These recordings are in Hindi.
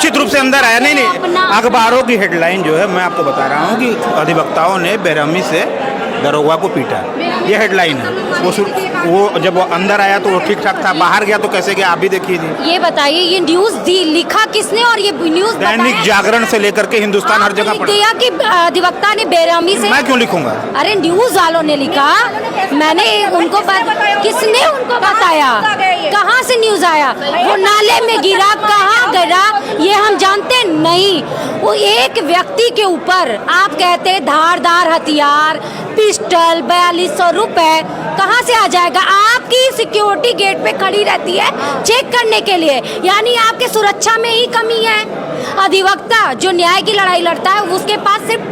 निश्चित रूप से अंदर आया। नहीं अखबारों की हेडलाइन जो है मैं आपको बता रहा हूँ कि अधिवक्ताओं ने बेरहमी से दरोगा को पीटा, ये हेडलाइन है। वो जब वो अंदर आया तो वो ठीक ठाक था, बाहर गया तो कैसे गया आप भी देखिए जी। ये बताइए ये न्यूज लिखा किसने और ये न्यूज दैनिक जागरण से लेकर के हिंदुस्तान हर जगह पढ़ा दिया कि अधिवक्ता ने बेरहमी से। मैं क्यों लिखूंगा? अरे न्यूज वालों ने लिखा, मैंने उनको किसने उनको बताया? कहाँ से न्यूज आया? वो नाले में गिरा, कहाँ गिरा ये हम जानते नहीं। वो एक व्यक्ति के ऊपर आप कहते धारदार हथियार, पिस्टल, 4200 रुपए कहाँ से आ जाएगा? आपकी सिक्योरिटी गेट पे खड़ी रहती है चेक करने के लिए, यानी आपके सुरक्षा में ही कमी है। अधिवक्ता जो न्याय की लड़ाई लड़ता है उसके पास सिर्फ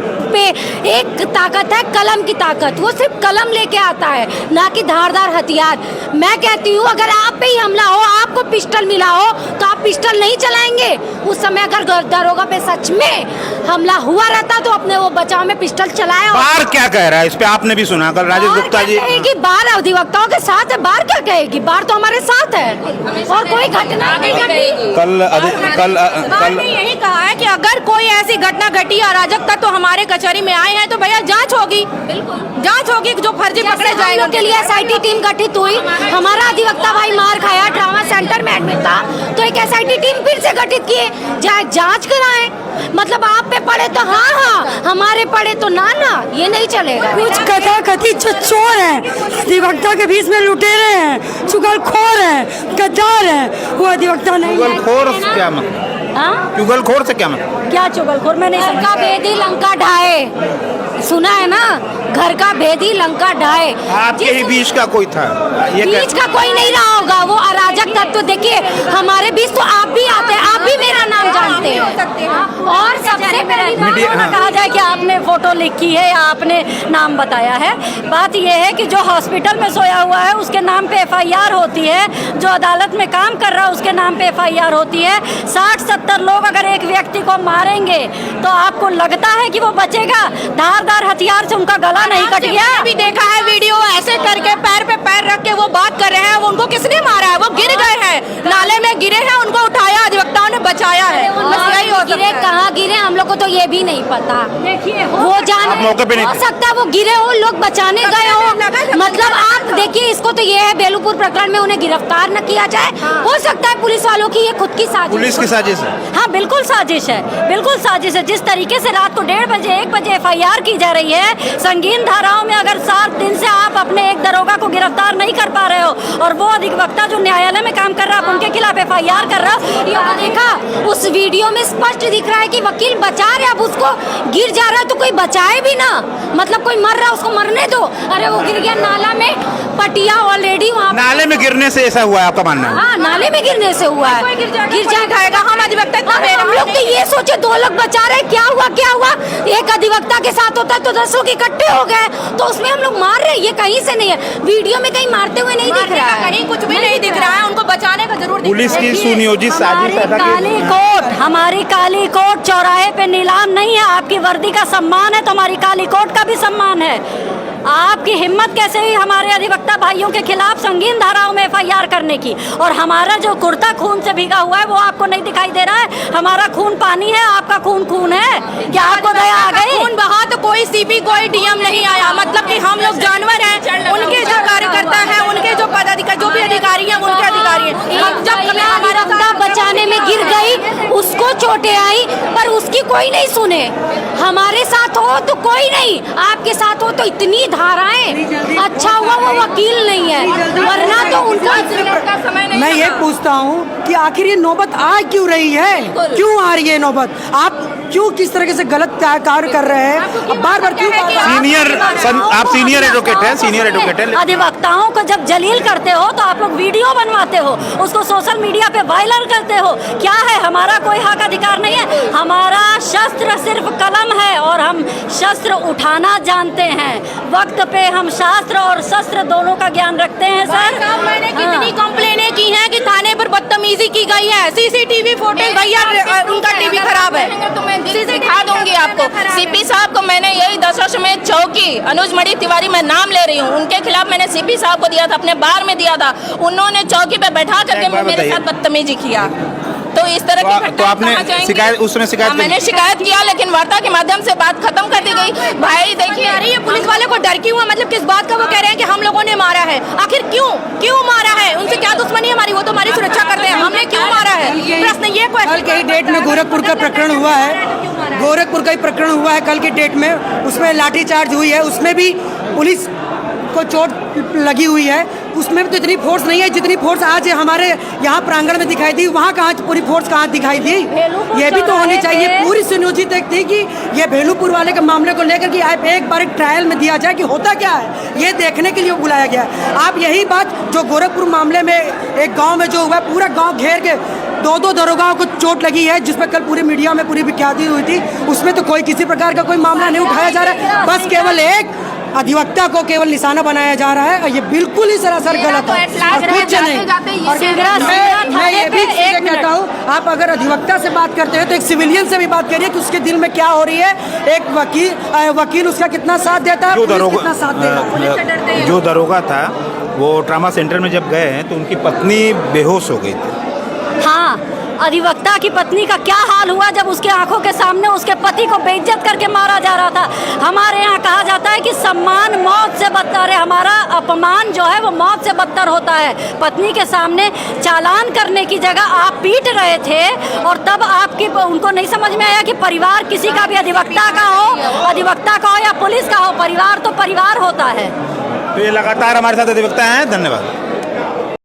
एक ताकत है, कलम की ताकत। वो सिर्फ कलम लेके आता है, ना कि धारदार हथियार। मैं कहती हूँ अगर आप पे ही हमला हो, आपको पिस्टल मिला हो तो आप पिस्टल नहीं चलाएंगे? उस समय अगर दरोगा पे सच में हमला हुआ रहता तो अपने वो बचाव में पिस्टल चलाया। बार क्या कह रहा है इस पे? आपने भी सुना कल राजेश गुप्ता जी कहेगी बार अधिवक्ताओं के साथ है। बार क्या कहेगी? बार तो हमारे साथ है और कोई घटना नहीं घटी। कल यही कहा है कि अगर कोई ऐसी घटना घटी अराजकता तो हमारे कचहरी में आए हैं तो भैया जांच होगी, जांच होगी, जो फर्जी पकड़े जाएंगे के लिए एसआईटी टीम गठित हुई। हमारा अधिवक्ता भाई मार खाया, ट्रामा सेंटर में एडमिट था, तो एक एसआईटी टीम फिर से गठित किए, जांच कराएं। मतलब आप पे पड़े तो हाँ, हमारे पड़े तो ना, ये नहीं चलेगा। कुछ कथा कथित जो चोर हैं, अधिवक्ता के बीच में लुटेरे हैं, चुगलखोर हैं, गद्दार हैं, वो अधिवक्ता नहीं है। चुगलखोर से क्या मतलब? चुगलखोर से क्या मतलब? क्या चुगलखोर? मैंने लंका भेदी लंका ढाए, सुना है ना? घर का भेदी लंका ढाए। आपके ही बीच का कोई था? बीच का कोई नहीं रहा होगा, वो अराजक तत्व। देखिए हमारे बीच तो आप भी आते हैं, आप भी मेरा नाम जानते हैं। और सबसे पहली बात कहा जाए कि आपने फोटो लिखी है या आपने नाम बताया है, बात यह है कि जो हॉस्पिटल में सोया हुआ है उसके नाम पे एफआईआर होती है, जो अदालत में काम कर रहा है उसके नाम पे एफआईआर होती है। 60-70 लोग अगर एक व्यक्ति को मारेंगे तो आपको लगता है कि वो बचेगा? धारदार हथियार से उनका गला नहीं कट गया? अभी देखा है वीडियो, ऐसे करके पैर पे पैर रख के वो बात कर रहे हैं। उनको किसने मारा है? वो गिर गए हैं, नाले में गिरे हैं, उनको उठाया, अधिवक्ताओं ने बचाया है। गिरे कहाँ गिरे हम लोग को तो ये भी नहीं पता। देखिए वो जान हो सकता है वो गिरे हो, लोग बचाने गए हो। मतलब आप देखिए इसको तो ये है बेलूपुर प्रकरण में उन्हें गिरफ्तार न किया जाए। हो सकता है पुलिस वालों की ये खुद की साजिश, पुलिस की साजिश है। हाँ बिल्कुल साजिश है, बिल्कुल साजिश है। जिस तरीके से रात को 1:30 बजे 1 बजे एफआईआर की जा रही है, संगीन धाराओं में अगर 7 दिन से आप अपने एक दरोगा को गिरफ्तार नहीं कर पा रहे हो और वो अधिवक्ता जो न्यायालय में काम कर रहा है उनके खिलाफ एफआईआर कर रहा हो, ये देखा उस वीडियो में स्पष्ट दिख रहा है कि वकील बचा रहे। अब उसको गिर जा रहा है तो कोई बचाए भी ना, मतलब कोई मर रहा है उसको मरने दो। अरे वो गिर गया नाला में, पटिया ऑलरेडी वहाँ नाले में गिरने से ऐसा हुआ है आपका मानना है? हाँ नाले में गिरने से हुआ है। गिर जाएगा हम अधिवक्ता। हम लोग तो ये सोचे 2 लोग बचा रहे, क्या हुआ क्या हुआ? एक अधिवक्ता के साथ होता है तो 10 लोग इकट्ठे हो गए, तो उसमें हम लोग मार रहे हैं। ये कहीं से नहीं है, वीडियो में कहीं मारते हुए नहीं दिख रहा है, कहीं कुछ भी नहीं दिख रहा है। उनको बचाने का जरूर पुलिस की सुनियोजित साजिश। हमारी काली कोट चौराहे पे नीलाम नहीं है। आपकी वर्दी का सम्मान है तो हमारी काली कोट का भी सम्मान है। आपकी हिम्मत कैसे हुई हमारे अधिवक्ता भाइयों के खिलाफ संगीन धाराओं में एफआईआर करने की? और हमारा जो कुर्ता खून से भीगा हुआ है वो आपको नहीं दिखाई दे रहा है? हमारा खून पानी है, आपका खून खून है। क्या आपको दया आ गई? खून बहा तो कोई सीपी कोई डीएम नहीं आया। मतलब कि हम लोग जानवर हैं, उनके जो कार्यकर्ता हैं, उनके जो पदाधिकारी, जो भी अधिकारी हैं उनके अधिकारी हैं। जब हमारा बचाने में गिर गई, उसको चोटें आई पर उसकी कोई नहीं सुने। हमारे साथ हो तो कोई नहीं, आपके साथ हो तो इतनी धाराएं। अच्छा हुआ वो वकील नहीं है, वरना तो उनका मैं ये पूछता हूँ कि आखिर ये नौबत आ क्यों रही है? क्यों आ रही है नौबत? आप क्यों किस तरह से गलत कार्य कर रहे हैं? अब बार-बार क्यों? आप सीनियर एडवोकेट हैं, सीनियर एडवोकेट हैं। अधिवक्ताओं को जब जलील करते हो तो आप लोग वीडियो बनवाते हो, उसको सोशल मीडिया पे वायरल करते हो। क्या है? हमारा कोई हक अधिकार नहीं है। हमारा शस्त्र सिर्फ कलम है और हम शस्त्र उठाना जानते हैं। वक्त पे हम शास्त्र और शस्त्र दोनों का ज्ञान रखते हैं। सर मैंने कितनी कंप्लेनें की हैं कि थाने पर बदतमीजी की गई है। सीसीटीवी फुटेज, भैया उनका टीवी खराब है तो मैं दिखा दूंगी आपको। सीपी साहब को मैंने यही दशाश्वमेध चौकी अनुज मणि तिवारी मैं नाम ले रही हूँ, उनके खिलाफ मैंने सीपी साहब को दिया था, अपने बार में दिया था। उन्होंने चौकी पे बैठा करके मेरे साथ बदतमीजी किया। तो इस तरह की घटनाएं तो आपने कहाँ जाएंगी? शिकायत उस समय शिकायत हाँ, मैंने शिकायत किया, लेकिन वार्ता के माध्यम से बात खत्म कर दी गई। भाई देखिए, अरे ये पुलिस वाले को डर क्यों है? मतलब किस बात का वो कह रहे हैं कि हम लोगों ने मारा है? आखिर क्यों मारा है? उनसे क्या दुश्मनी है हमारी? वो तो हमारी सुरक्षा करते हैं, हमने क्यों मारा है? प्रश्न ये कल के ही डेट में गोरखपुर का प्रकरण हुआ है, गोरखपुर का ही प्रकरण हुआ है कल की डेट में, उसमें लाठीचार्ज हुई है, उसमें भी पुलिस को चोट लगी हुई है, उसमें भी तो इतनी फोर्स नहीं है जितनी फोर्स आज हमारे यहाँ प्रांगण में दिखाई दी। वहाँ कहाँ पूरी फोर्स कहाँ दिखाई दी? ये भी तो होनी चाहिए। पूरी सुनियोजित एक थी कि ये भेलूपुर वाले के मामले को लेकर कि आप एक बार एक ट्रायल में दिया जाए कि होता क्या है, ये देखने के लिए बुलाया गया है। आप यही बात जो गोरखपुर मामले में एक गाँव में जो हुआ, पूरा गाँव घेर के दो दरोगाओं को चोट लगी है, जिसमें कल पूरी मीडिया में पूरी विख्याति हुई थी, उसमें तो कोई किसी प्रकार का कोई मामला नहीं उठाया जा रहा है। बस केवल एक अधिवक्ता को केवल निशाना बनाया जा रहा है, और ये बिल्कुल ही सरासर गलत है और कुछ नहीं। और मैं ये भी चीजें कहता हूँ, आप अगर अधिवक्ता से बात करते हैं तो एक सिविलियन से भी बात करिए कि उसके दिल में क्या हो रही है। एक वकील उसका कितना साथ देता है, पुलिस कितना साथ देता है। जो दरोगा था वो ट्रामा सेंटर में जब गए तो उनकी पत्नी बेहोश हो गई थी। हाँ, अधिवक्ता की पत्नी का क्या हाल हुआ जब उसके आंखों के सामने उसके पति को बेइज्जत करके मारा जा रहा था। हमारे यहाँ कहा जाता है कि सम्मान मौत से बदतर है, हमारा अपमान जो है वो मौत से बदतर होता है। पत्नी के सामने चालान करने की जगह आप पीट रहे थे, और तब आपकी उनको नहीं समझ में आया कि परिवार किसी का भी, अधिवक्ता का हो या पुलिस का हो, परिवार तो परिवार होता है। तो ये लगातार हमारे साथ अधिवक्ता हैं। धन्यवाद।